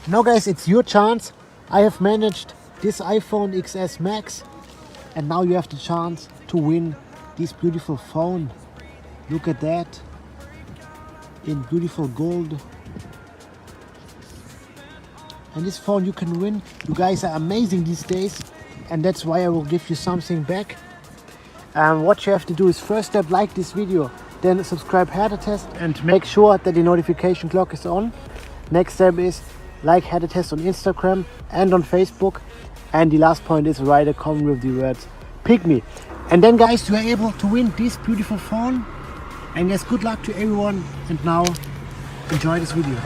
Now guys, it's your chance. I have managed this iPhone XS Max, and now you have the chance to win this beautiful phone. Look at that, in beautiful gold. And this phone you can win. You guys are amazing these days, and that's why I will give you something back. What you have to do is, first step, like this video, then subscribe Test and make sure that the notification clock is on. Next step is like Test on Instagram and on Facebook, and the last point is write a comment with the words "pick me." And then guys, you are able to win this beautiful phone. And guys, good luck to everyone, and now enjoy this video.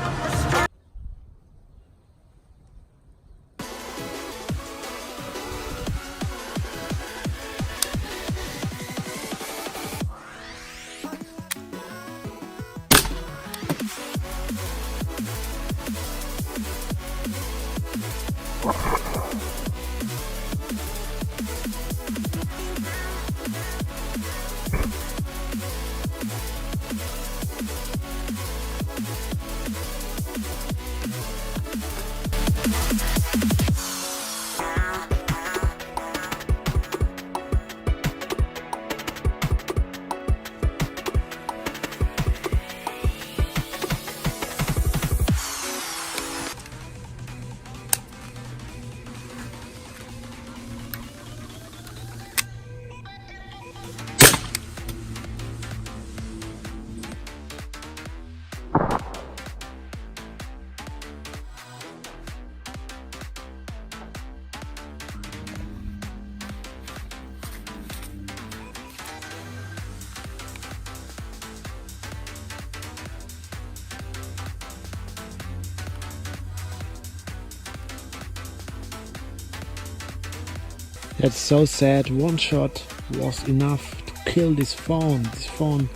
That's so sad. One shot was enough to kill this phone. This phone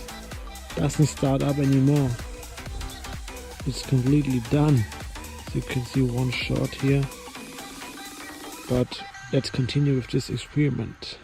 doesn't start up anymore. It's completely done. As you can see, one shot here. But let's continue with this experiment.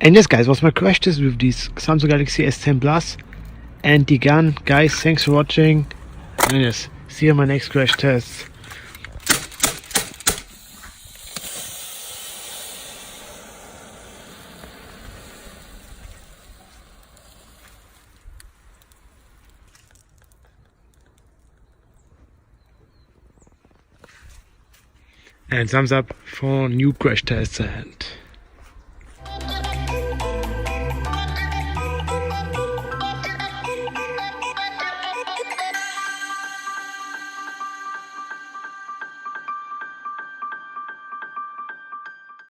And yes guys, was my crash test with this Samsung Galaxy S10 Plus and the gun. Guys, thanks for watching, and yes, see you in my next crash test. And thumbs up for new crash tests ahead.